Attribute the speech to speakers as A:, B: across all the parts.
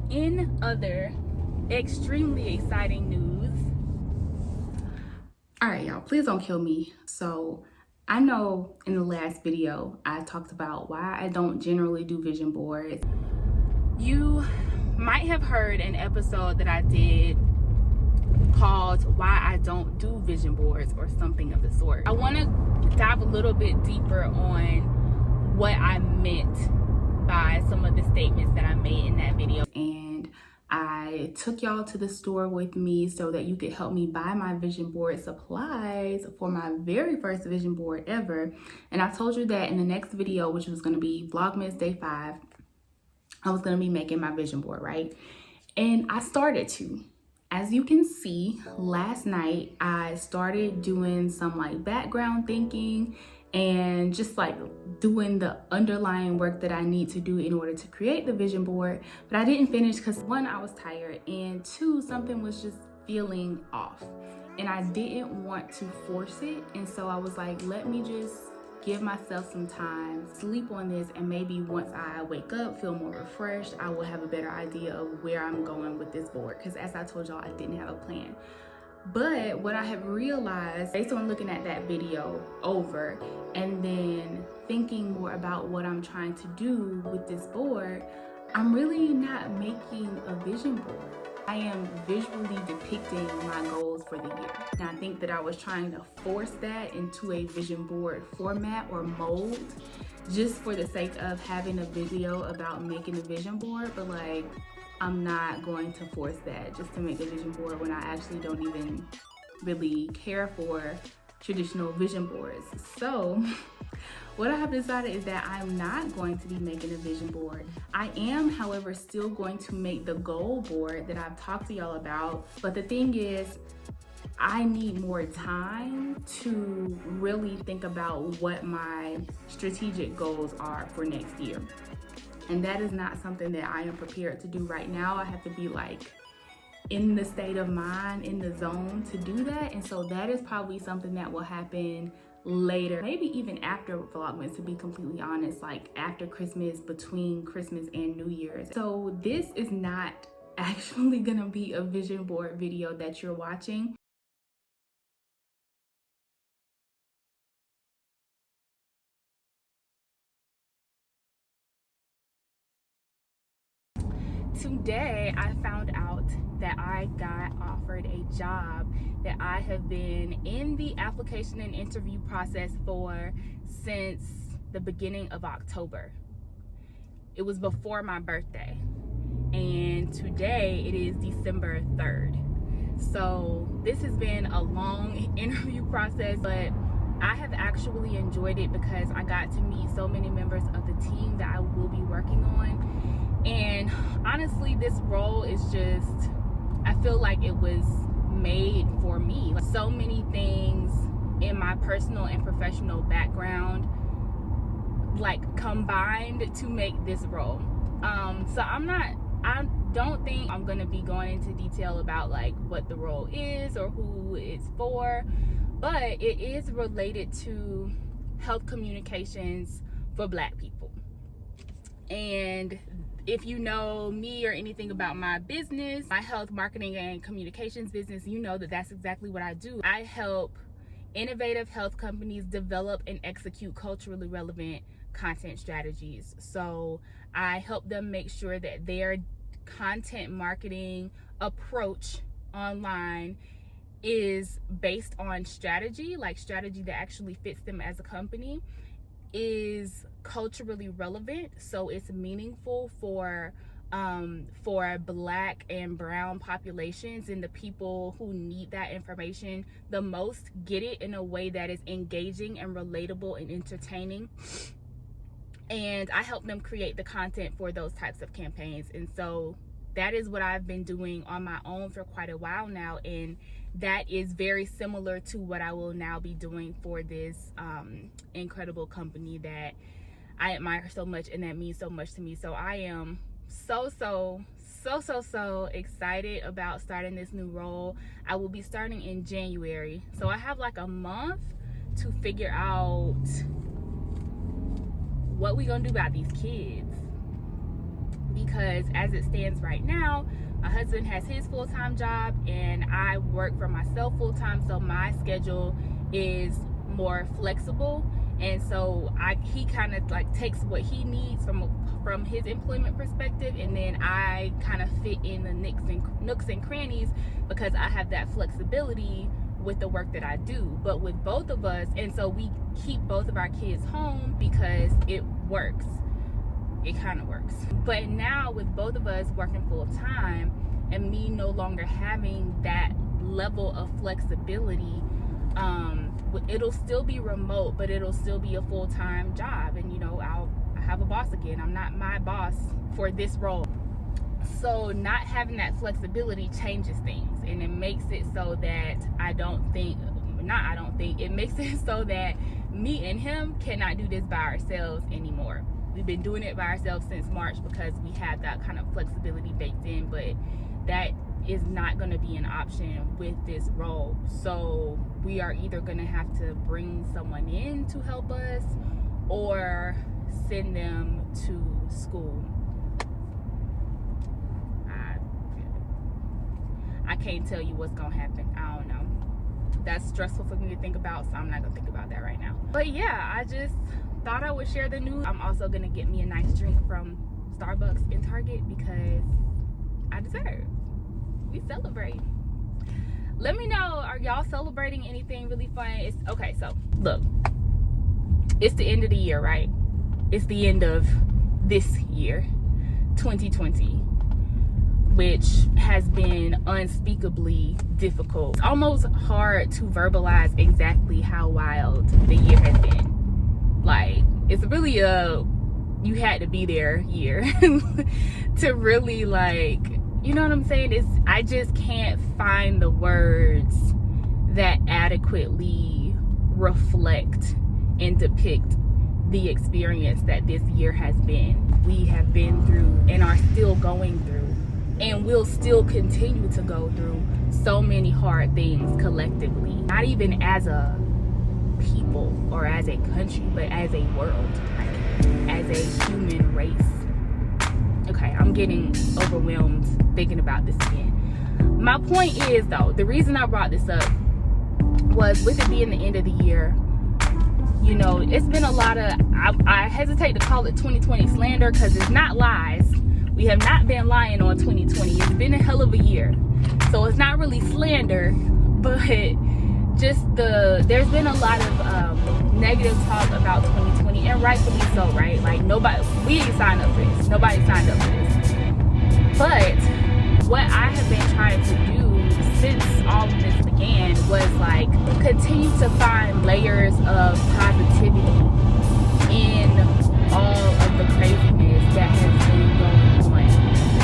A: In other extremely exciting news. All right, y'all, please don't kill me. So I know in the last video, I talked about why I don't generally do vision boards. You might have heard an episode that I did called Why I Don't Do Vision Boards or something of the sort. I want to dive a little bit deeper on what I meant by some of the statements that I made in that video. And I took y'all to the store with me so that you could help me buy my vision board supplies for my very first vision board ever. And I told you that in the next video, which was going to be Vlogmas Day 5, I was going to be making my vision board, right? And I started to. As you can see, last night I started doing some like background thinking and just like doing the underlying work that I need to do in order to create the vision board. But I didn't finish because one, I was tired, and two, something was just feeling off. And I didn't want to force it. And so I was like, let me just give myself some time, sleep on this, and maybe once I wake up, feel more refreshed, I will have a better idea of where I'm going with this board. Because as I told y'all, I didn't have a plan. But what I have realized based on looking at that video over and then thinking more about what I'm trying to do with this board, I'm really not making a vision board. I am visually depicting my goals for the year. And I think that I was trying to force that into a vision board format or mold just for the sake of having a video about making a vision board, but like, I'm not going to force that just to make a vision board when I actually don't even really care for traditional vision boards. So what I have decided is that I'm not going to be making a vision board. I am, however, still going to make the goal board that I've talked to y'all about. But the thing is, I need more time to really think about what my strategic goals are for next year. And that is not something that I am prepared to do right now. I have to be like in the state of mind, in the zone to do that. And so that is probably something that will happen later, maybe even after Vlogmas, to be completely honest, like after Christmas, between Christmas and New Year's. So this is not actually gonna be a vision board video that you're watching. Today, I found out that I got offered a job that I have been in the application and interview process for since the beginning of October. It was before my birthday, and today it is December 3rd. So this has been a long interview process, but I have actually enjoyed it because I got to meet so many members of the team that I will be working on. And honestly, this role is just, I feel like it was made for me. Like, so many things in my personal and professional background like combined to make this role. So I don't think I'm gonna be going into detail about like what the role is or who it's for, but it is related to health communications for Black people. And if you know me or anything about my business, my health marketing and communications business, you know that that's exactly what I do. I help innovative health companies develop and execute culturally relevant content strategies. So I help them make sure that their content marketing approach online is based on strategy, like strategy that actually fits them as a company, is culturally relevant, so it's meaningful for Black and brown populations, and the people who need that information the most get it in a way that is engaging and relatable and entertaining. And I help them create the content for those types of campaigns. And so that is what I've been doing on my own for quite a while now, and that is very similar to what I will now be doing for this incredible company that I admire so much and that means so much to me. So I am so excited about starting this new role. I will be starting in January, so I have like a month to figure out what we gonna do about these kids, because as it stands right now, my husband has his full-time job and I work for myself full-time, so my schedule is more flexible. And so he kind of like takes what he needs from his employment perspective, and then I kind of fit in the nooks and crannies because I have that flexibility with the work that I do. But with both of us, and so we keep both of our kids home because it works. It kind of works. But now with both of us working full time and me no longer having that level of flexibility, it'll still be remote, but it'll still be a full-time job. And you know, I have a boss again. I'm not my boss for this role. So not having that flexibility changes things, and it makes it so that it makes it so that me and him cannot do this by ourselves anymore. We've been doing it by ourselves since March because we have that kind of flexibility baked in, but that is not going to be an option with this role. So we are either going to have to bring someone in to help us or send them to school. I can't tell you what's going to happen. I don't know. That's stressful for me to think about, so I'm not going to think about that right now. But yeah, I just thought I would share the news. I'm also going to get me a nice drink from Starbucks and Target because I deserve. We celebrate. Let me know, are y'all celebrating anything really fun? Okay, so look, it's the end of the year, right? It's the end of this year, 2020, which has been unspeakably difficult. It's almost hard to verbalize exactly how wild the year has been. Like, it's really you had to be there year to really, like, you know what I'm saying? I just can't find the words that adequately reflect and depict the experience that this year has been. We have been through and are still going through and will still continue to go through so many hard things collectively. Not even as a people or as a country, but as a world, like as a human race. Okay, I'm getting overwhelmed thinking about this again. My point is, though, the reason I brought this up was with it being the end of the year, you know, it's been a lot of, I hesitate to call it 2020 slander because it's not lies. We have not been lying on 2020. It's been a hell of a year. So it's not really slander, but just there's been a lot of negative talk about 2020, and rightfully so, right? Like, we didn't sign up for this. Nobody signed up for this. But what I have been trying to do since all of this began was like continue to find layers of positivity in all of the craziness that has been going on.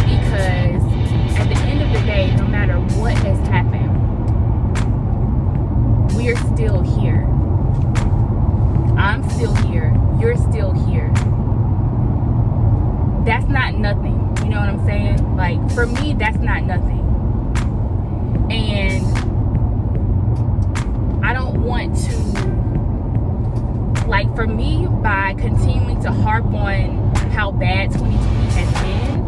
A: Because at the end of the day, no matter what has happened, we're still here. I'm still here. You're still here. That's not nothing. You know what I'm saying? Like, for me, that's not nothing. And I don't want to, like, for me, by continuing to harp on how bad 2020 has been,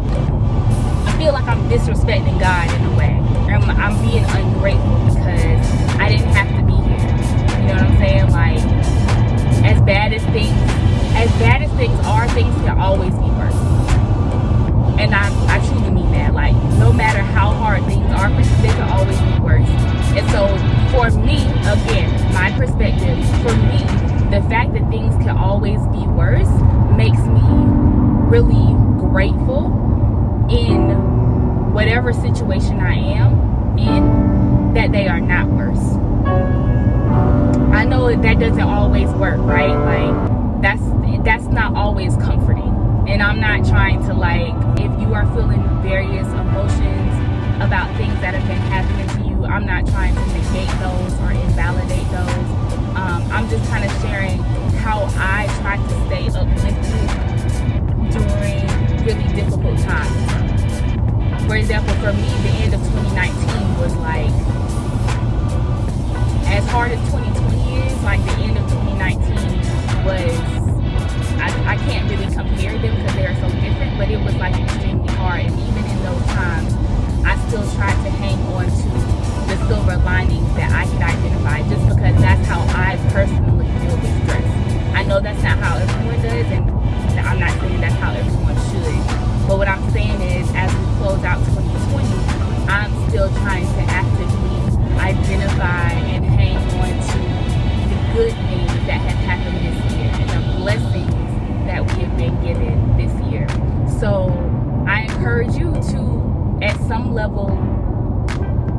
A: I feel like I'm disrespecting God in a way. I'm being ungrateful because I didn't have to be here. You know what I'm saying? Like, as bad as things are, things can always be worse. And I truly mean that. Like, no matter how hard things are for you, they can always be worse. And so for me, again, my perspective, for me, the fact that things can always be worse makes me really grateful in whatever situation I am in, that they are not worse. I know that doesn't always work, right? Like, that's not always comforting. And I'm not trying to, like, if you are feeling various emotions about things that have been happening to you, I'm not trying to negate those or invalidate those. I'm just kind of sharing how I try to stay uplifted during really difficult times. For example, for me, the end of 2019 was like, as hard as 2020 is, like, the end of 2019 was, I I can't really compare them because they are so different, but it was like extremely hard. And even in those times, I still tried to hang on to the silver linings that I could identify, just because that's how I personally deal with stress. I know that's not how everyone does, and I'm not saying that's how everyone should. But what I'm saying is, as we close out 2020, I'm still trying to actively identify and hang on to the good things that have happened this year and the blessings that we have been given this year. So I encourage you to, at some level,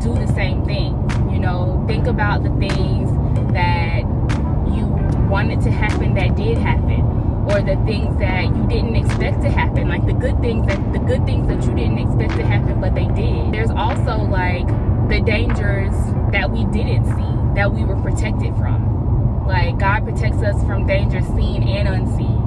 A: do the same thing. You know, think about the things that you wanted to happen that did happen, or the things that you didn't expect to happen, like the good things that you didn't expect to happen but they did. There's also like the dangers that we didn't see, that we were protected from. Like, God protects us from danger seen and unseen.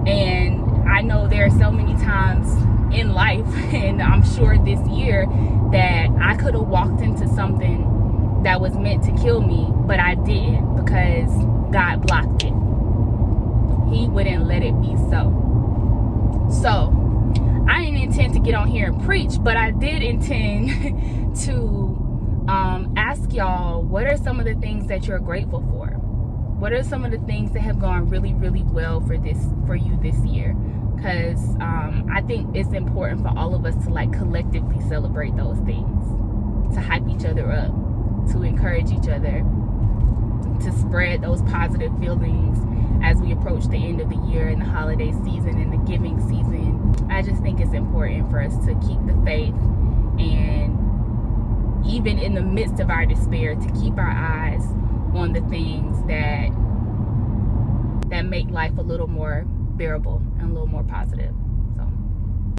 A: And I know there are so many times in life, and I'm sure this year, that I could have walked into something that was meant to kill me, but I didn't, because God blocked it. He wouldn't let it be so. So I didn't intend to get on here and preach, but I did intend to ask y'all, what are some of the things that you're grateful for? What are some of the things that have gone really, really well for you this year? Because I think it's important for all of us to like collectively celebrate those things, to hype each other up, to encourage each other, to spread those positive feelings as we approach the end of the year and the holiday season and the giving season. I just think it's important for us to keep the faith, and even in the midst of our despair, to keep our eyes on the things that make life a little more bearable and a little more positive.